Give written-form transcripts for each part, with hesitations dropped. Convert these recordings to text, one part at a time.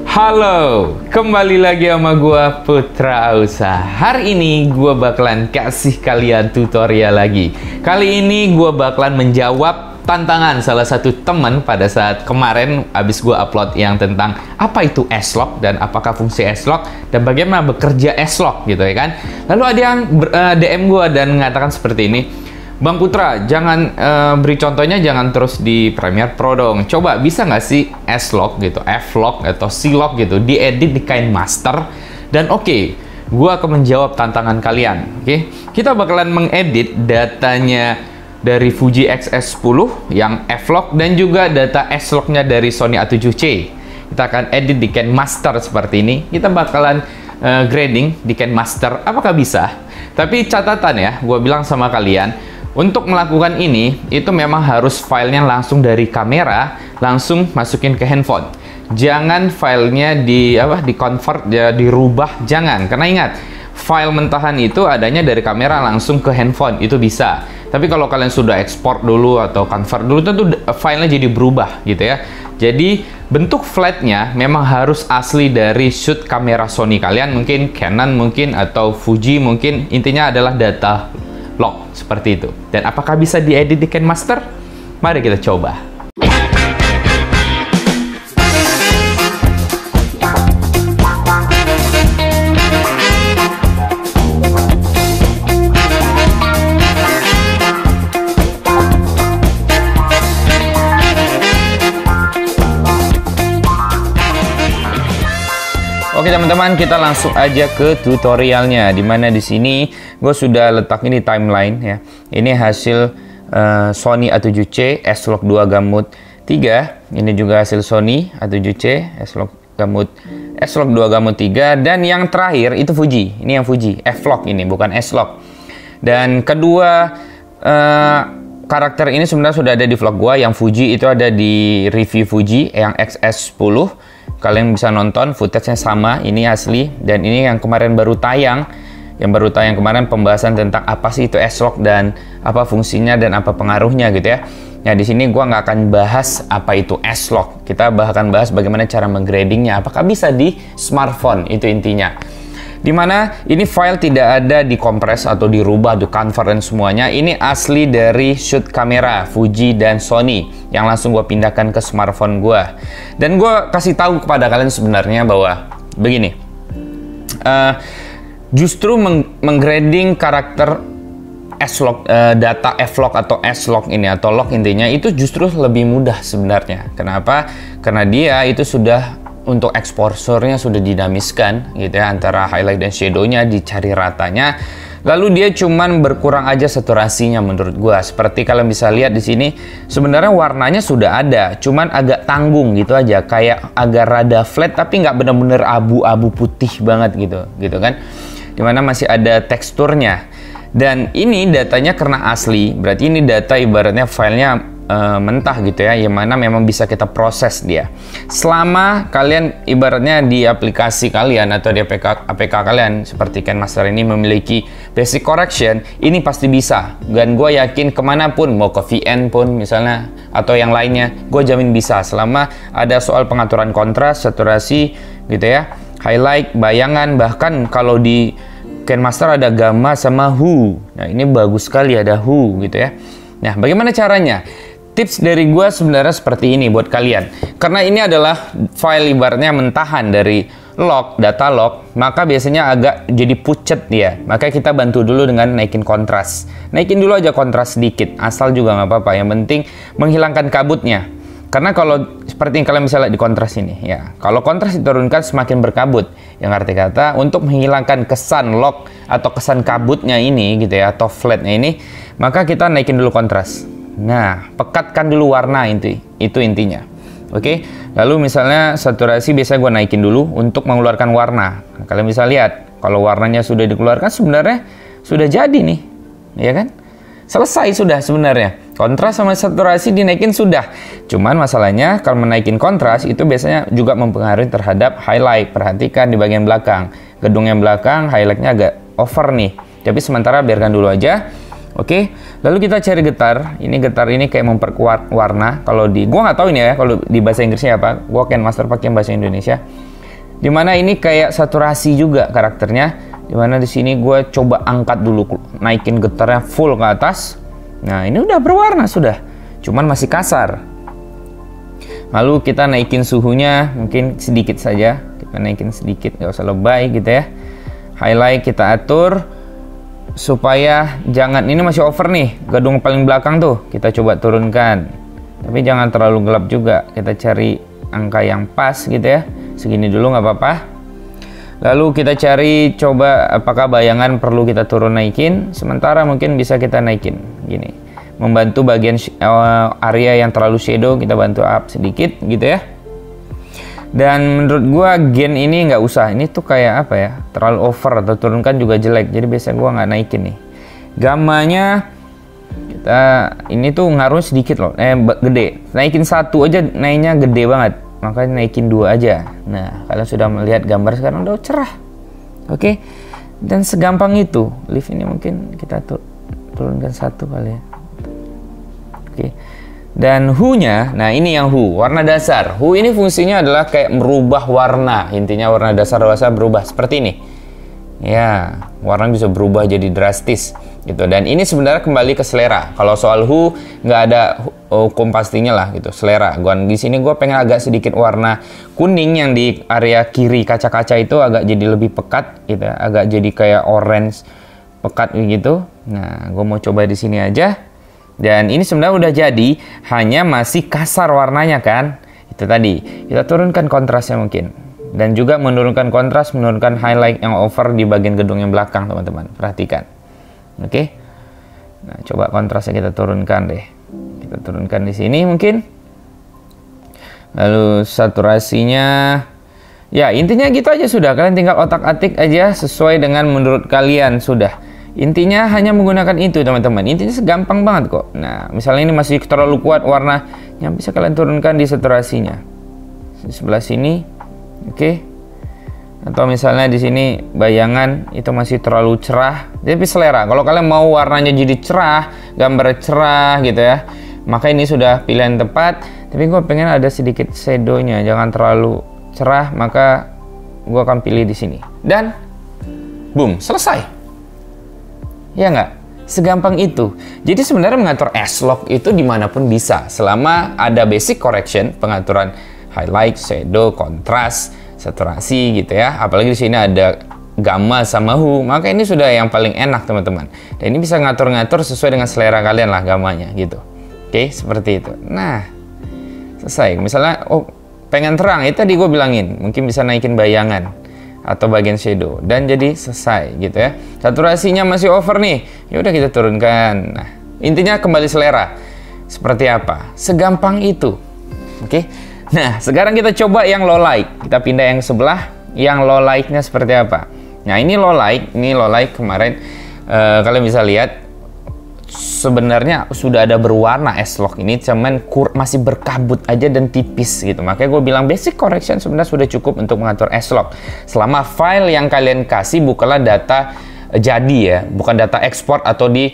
Halo, kembali lagi sama gua Putra Ausa. Hari ini gua bakalan kasih kalian tutorial lagi. Kali ini gua bakalan menjawab tantangan salah satu teman pada saat kemarin abis gua upload yang tentang apa itu S-Lock dan apakah fungsi S-Lock dan bagaimana bekerja S-Lock gitu ya kan. Lalu ada yang DM gua dan mengatakan seperti ini, Bang Putra, jangan beri contohnya jangan terus di Premiere Pro dong. Coba bisa nggak sih S-Lock gitu, F-Lock atau C-Lock gitu, diedit di KineMaster. Dan oke, gua akan menjawab tantangan kalian. Oke, kita bakalan mengedit datanya dari Fuji X-S10 yang F-Lock dan juga data S-Lock-nya dari Sony A7C. Kita akan edit di KineMaster seperti ini. Kita bakalan grading di KineMaster. Apakah bisa? Tapi catatan ya, gua bilang sama kalian, untuk melakukan ini, itu memang harus filenya langsung dari kamera, langsung masukin ke handphone. Jangan filenya di convert, ya, dirubah, jangan. Karena ingat, file mentahan itu adanya dari kamera langsung ke handphone, itu bisa. Tapi kalau kalian sudah ekspor dulu atau convert dulu, tentu filenya jadi berubah gitu ya. Jadi bentuk flatnya memang harus asli dari shoot kamera Sony kalian, mungkin Canon mungkin atau Fuji mungkin, intinya adalah data log seperti itu. Dan apakah bisa diedit di KineMaster? Mari kita coba. Oke teman-teman, kita langsung aja ke tutorialnya. Dimana di sini gue sudah letak ini timeline ya. Ini hasil Sony A7C S-Lock 2 Gamut 3. Ini juga hasil Sony A7C S-Lock 2 Gamut 3. Dan yang terakhir itu Fuji. Ini yang Fuji F-Lock, ini bukan S-Lock. Dan kedua karakter ini sebenarnya sudah ada di vlog gua. Yang Fuji itu ada di review Fuji yang XS10. Kalian bisa nonton, footage-nya sama, ini asli. Dan ini yang kemarin baru tayang. Yang baru tayang kemarin pembahasan tentang apa sih itu S-Lock dan apa fungsinya dan apa pengaruhnya gitu ya. Nah di sini gua nggak akan bahas apa itu S-Lock. Kita akan bahas bagaimana cara menggradingnya. Apakah bisa di smartphone, itu intinya. Dimana ini file tidak ada dikompres atau dirubah, di-convert dan semuanya. Ini asli dari shoot kamera Fuji dan Sony yang langsung gue pindahkan ke smartphone gue. Dan gue kasih tahu kepada kalian sebenarnya bahwa begini, justru menggrading karakter S-Lock, data F-Lock atau S-Lock ini atau lock intinya itu justru lebih mudah sebenarnya. Kenapa? Karena dia itu sudah untuk exposure-nya sudah dinamiskan gitu ya, antara highlight dan shadow-nya dicari ratanya. Lalu dia cuman berkurang aja saturasinya menurut gua. Seperti kalian bisa lihat di sini, sebenarnya warnanya sudah ada, cuman agak tanggung gitu aja, kayak agak rada flat tapi nggak bener-bener abu-abu putih banget gitu kan. Dimana masih ada teksturnya. Dan ini datanya karena asli, berarti ini data ibaratnya filenya mentah gitu ya, yang mana memang bisa kita proses dia. Selama kalian ibaratnya di aplikasi kalian atau di APK kalian seperti KineMaster ini memiliki basic correction, ini pasti bisa. Dan gue yakin kemanapun, mau ke VN pun misalnya atau yang lainnya, gue jamin bisa. Selama ada soal pengaturan kontras, saturasi gitu ya, highlight, bayangan, bahkan kalau di KineMaster ada gamma sama hue. Nah ini bagus sekali ada hue gitu ya. Nah bagaimana caranya? Tips dari gue sebenarnya seperti ini buat kalian. Karena ini adalah file ibaratnya mentahan dari log, data log, maka biasanya agak jadi pucet dia. Maka kita bantu dulu dengan naikin kontras. Naikin dulu aja kontras sedikit, asal juga nggak apa-apa. Yang penting menghilangkan kabutnya. Karena kalau seperti yang kalian bisa lihat di kontras ini, ya, kalau kontras diturunkan semakin berkabut. Yang arti kata untuk menghilangkan kesan log atau kesan kabutnya ini gitu ya, atau flatnya ini, maka kita naikin dulu kontras. Nah, pekatkan dulu warna itu intinya. Oke, lalu misalnya saturasi biasa gue naikin dulu untuk mengeluarkan warna. Nah, kalian bisa lihat kalau warnanya sudah dikeluarkan sebenarnya sudah jadi nih, ya kan? Selesai sudah sebenarnya. Kontras sama saturasi dinaikin sudah. Cuman masalahnya kalau menaikin kontras itu biasanya juga mempengaruhi terhadap highlight. Perhatikan di bagian belakang. Gedung yang belakang highlightnya agak over nih. Tapi sementara biarkan dulu aja. Oke, lalu kita cari getar. Ini getar ini kayak memperkuat warna. Kalau gua nggak tahu ini ya, kalau di bahasa Inggrisnya apa. Gua KineMaster pakai bahasa Indonesia. Dimana ini kayak saturasi juga karakternya. Dimana di sini gue coba angkat dulu, naikin getarnya full ke atas. Nah ini udah berwarna sudah, cuman masih kasar. Lalu kita naikin suhunya mungkin sedikit saja. Kita naikin sedikit, nggak usah lebay gitu ya. Highlight kita atur supaya jangan, ini masih over nih, gedung paling belakang tuh kita coba turunkan, tapi jangan terlalu gelap juga, kita cari angka yang pas gitu ya, segini dulu nggak apa-apa. Lalu kita cari coba apakah bayangan perlu kita turun naikin, sementara mungkin bisa kita naikin gini, membantu bagian area yang terlalu shadow kita bantu up sedikit gitu ya. Dan menurut gua gen ini nggak usah, ini tuh kayak apa ya, terlalu over atau turunkan juga jelek, jadi biasanya gua nggak naikin nih. Gamanya kita ini tuh ngaruh sedikit loh, gede, naikin satu aja naiknya gede banget, makanya naikin 2 aja. Nah kalian sudah melihat gambar sekarang udah cerah, oke. Dan segampang itu, lift ini mungkin kita turunkan 1 kali ya, oke. Dan hue-nya, nah ini yang hue, warna dasar. Hue ini fungsinya adalah kayak merubah warna. Intinya warna dasar berubah seperti ini. Ya, warna bisa berubah jadi drastis gitu. Dan ini sebenarnya kembali ke selera. Kalau soal hue nggak ada hukum pastinya lah gitu, selera. Di sini gue pengen agak sedikit warna kuning yang di area kiri kaca-kaca itu agak jadi lebih pekat gitu, agak jadi kayak orange pekat gitu. Nah, gue mau coba di sini aja. Dan ini sebenarnya udah jadi, hanya masih kasar warnanya kan. Itu tadi, kita turunkan kontrasnya mungkin. Dan juga menurunkan kontras, menurunkan highlight yang over di bagian gedung yang belakang teman-teman. Perhatikan. Oke. Nah, coba kontrasnya kita turunkan deh. Kita turunkan di sini mungkin. Lalu saturasinya, ya intinya gitu aja sudah. Kalian tinggal otak-atik aja sesuai dengan menurut kalian sudah. Intinya hanya menggunakan itu teman-teman. Intinya segampang banget kok. Nah misalnya ini masih terlalu kuat warna, yang bisa kalian turunkan di saturasinya di sebelah sini, oke. Atau misalnya di sini bayangan itu masih terlalu cerah, tapi selera. Kalau kalian mau warnanya jadi cerah, gambar cerah gitu ya, maka ini sudah pilihan tepat. Tapi gue pengen ada sedikit shadownya, jangan terlalu cerah, maka gue akan pilih di sini. Dan boom, selesai. Ya nggak? Segampang itu. Jadi sebenarnya mengatur S-Log itu dimanapun bisa. Selama ada basic correction, pengaturan highlight, shadow, kontras, saturasi gitu ya. Apalagi di sini ada gamma sama hue, maka ini sudah yang paling enak teman-teman. Dan ini bisa ngatur-ngatur sesuai dengan selera kalian lah gamanya gitu. Oke, seperti itu. Nah, selesai. Misalnya, oh pengen terang, itu tadi gue bilangin. Mungkin bisa naikin bayangan atau bagian shadow dan jadi selesai gitu ya. Saturasinya masih over nih, ya udah kita turunkan. Nah intinya kembali selera seperti apa, segampang itu, oke. Nah sekarang kita coba yang low light, kita pindah yang sebelah, yang low lightnya seperti apa. Nah ini low light kemarin kalian bisa lihat sebenarnya sudah ada berwarna S-Log ini, cuman masih berkabut aja dan tipis gitu. Makanya gue bilang basic correction sebenarnya sudah cukup untuk mengatur S-Log. Selama file yang kalian kasih bukanlah data jadi ya, bukan data ekspor atau di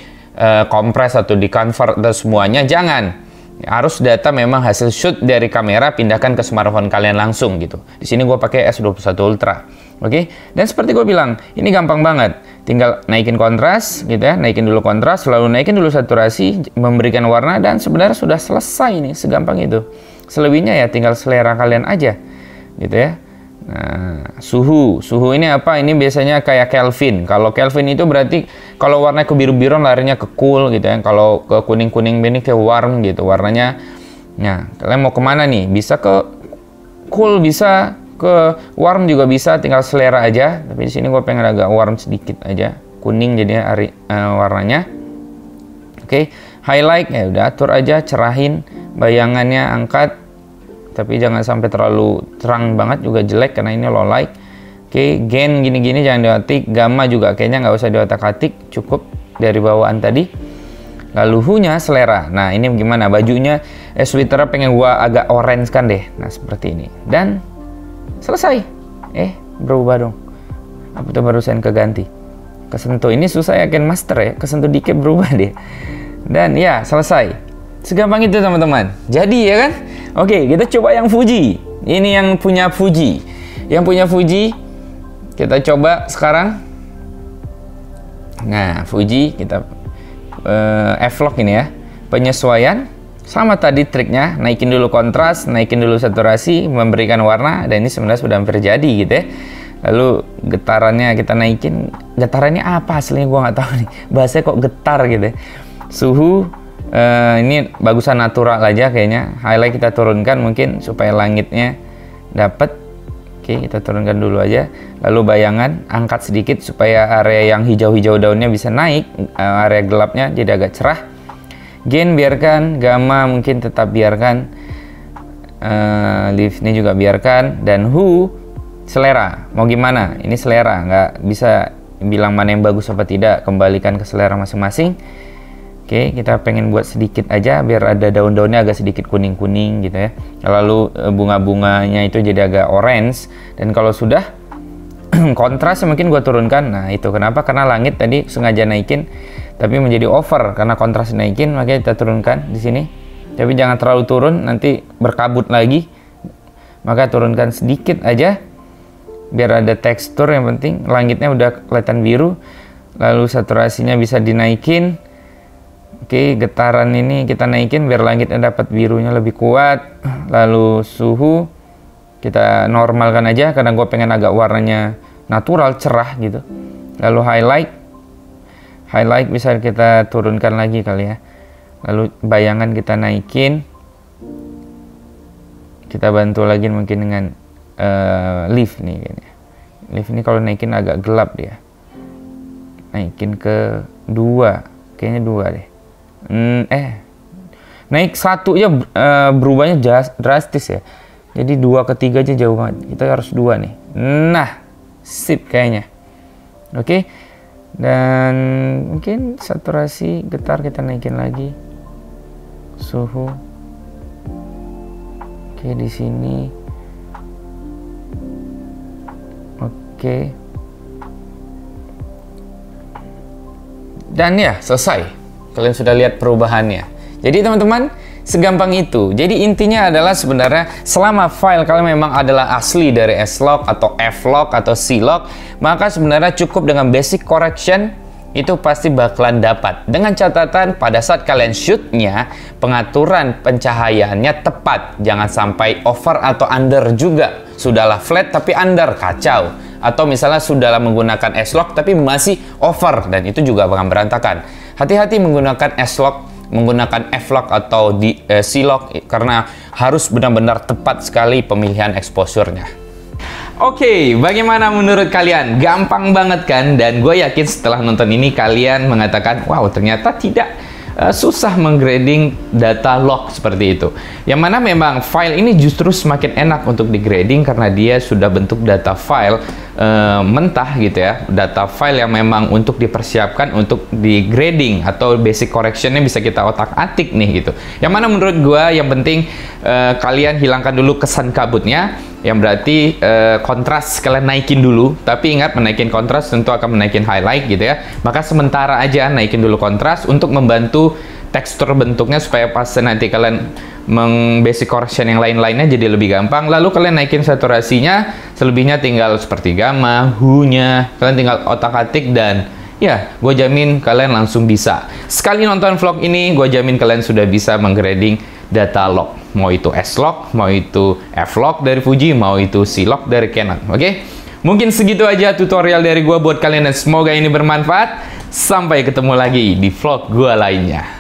kompres atau di convert atau semuanya, jangan. Harus data memang hasil shoot dari kamera, pindahkan ke smartphone kalian langsung gitu. Di sini gue pakai S21 Ultra. Oke, dan seperti gue bilang, ini gampang banget. Tinggal naikin kontras gitu ya, naikin dulu kontras, lalu naikin dulu saturasi, memberikan warna, dan sebenarnya sudah selesai nih, segampang itu. Selebihnya ya tinggal selera kalian aja gitu ya. Nah, suhu ini apa? Ini biasanya kayak Kelvin. Kalau Kelvin itu berarti kalau warna ke biru-biru larinya ke cool gitu ya. Kalau ke kuning-kuning ini ke warm gitu warnanya. Nah, kalian mau kemana nih? Bisa ke cool, bisa ke warm juga bisa, tinggal selera aja. Tapi di sini gue pengen agak warm sedikit aja, kuning jadinya warnanya. Oke, highlight ya udah atur aja, cerahin bayangannya, angkat. Tapi jangan sampai terlalu terang banget juga jelek karena ini low light. Oke, gain gini-gini jangan diotak, gamma juga kayaknya nggak usah diotak-atik, cukup dari bawaan tadi. Lalu hue-nya selera. Nah ini gimana bajunya? Sweater pengen gua agak orange kan deh. Nah seperti ini. Dan selesai. Berubah dong. Apa tuh barusan keganti? Kesentuh. Ini susah ya Ken Master ya. Kesentuh dikit berubah deh. Dan ya selesai. Segampang itu teman-teman. Jadi ya kan? Oke, kita coba yang Fuji. Ini yang punya Fuji. Yang punya Fuji, kita coba sekarang. Nah, Fuji kita F-Log ini ya. Penyesuaian sama tadi triknya, naikin dulu kontras, naikin dulu saturasi, memberikan warna, dan ini sebenarnya sudah hampir jadi gitu ya. Lalu getarannya kita naikin. Getarannya apa aslinya gue nggak tahu nih. Bahasanya kok getar gitu ya. Suhu ini bagusan natural aja kayaknya. Highlight kita turunkan mungkin supaya langitnya dapat. Oke, kita turunkan dulu aja. Lalu bayangan angkat sedikit supaya area yang hijau-hijau daunnya bisa naik, area gelapnya jadi agak cerah. Gain biarkan, gamma mungkin tetap biarkan, leaf ini juga biarkan, dan hue selera. Mau gimana? Ini selera, nggak bisa bilang mana yang bagus apa tidak, kembalikan ke selera masing-masing. Oke, kita pengen buat sedikit aja biar ada daun-daunnya agak sedikit kuning-kuning gitu ya. Lalu bunga-bunganya itu jadi agak orange. Dan kalau sudah kontras mungkin gue turunkan. Nah itu kenapa? Karena langit tadi sengaja naikin tapi menjadi over karena kontras naikin, makanya kita turunkan di sini. Tapi jangan terlalu turun, nanti berkabut lagi. Maka turunkan sedikit aja biar ada tekstur. Yang penting langitnya udah kelihatan biru. Lalu saturasinya bisa dinaikin. Oke, getaran ini kita naikin biar langitnya dapat birunya lebih kuat. Lalu suhu kita normalkan aja karena gue pengen agak warnanya natural, cerah gitu. Lalu highlight bisa kita turunkan lagi kali ya. Lalu bayangan kita naikin. Kita bantu lagi mungkin dengan leaf nih kayaknya. Leaf ini kalau naikin agak gelap dia. Naikin ke 2, kayaknya 2 deh. Naik 1 aja berubahnya drastis ya. Jadi 2 ke 3 aja jauh banget. Kita harus 2 nih. Nah, sip kayaknya. Oke. Dan mungkin saturasi getar kita naikin lagi. Suhu. Oke, di sini. Oke. Dan ya, selesai. Kalian sudah lihat perubahannya. Jadi teman-teman, segampang itu. Jadi intinya adalah sebenarnya selama file kalian memang adalah asli dari S-Log atau F-Log atau C-Log, maka sebenarnya cukup dengan basic correction itu pasti bakalan dapat. Dengan catatan pada saat kalian shootnya, pengaturan pencahayaannya tepat. Jangan sampai over atau under juga. Sudahlah flat tapi under, kacau. Atau misalnya sudahlah menggunakan S-Log tapi masih over, dan itu juga bakal berantakan. Hati-hati menggunakan S-Log, menggunakan F-Log atau C-Log karena harus benar-benar tepat sekali pemilihan exposure-nya. Oke, bagaimana menurut kalian? Gampang banget kan? Dan gue yakin setelah nonton ini kalian mengatakan, wow ternyata tidak susah menggrading data log seperti itu. Yang mana memang file ini justru semakin enak untuk digrading karena dia sudah bentuk data file mentah gitu ya. Data file yang memang untuk dipersiapkan untuk digrading atau basic correctionnya bisa kita otak-atik nih gitu. Yang mana menurut gua yang penting kalian hilangkan dulu kesan kabutnya, yang berarti kontras kalian naikin dulu. Tapi ingat, menaikin kontras tentu akan menaikin highlight gitu ya. Maka sementara aja naikin dulu kontras untuk membantu tekstur bentuknya supaya pas nanti kalian basic correction yang lain-lainnya jadi lebih gampang. Lalu kalian naikin saturasinya, selebihnya tinggal seperti gamma, hue-nya kalian tinggal otak-atik, dan ya gue jamin kalian langsung bisa. Sekali nonton vlog ini gue jamin kalian sudah bisa menggrading data log, mau itu S-Log, mau itu F-Log dari Fuji, mau itu C-Log dari Canon. Oke? Mungkin segitu aja tutorial dari gue buat kalian, dan semoga ini bermanfaat. Sampai ketemu lagi di vlog gue lainnya.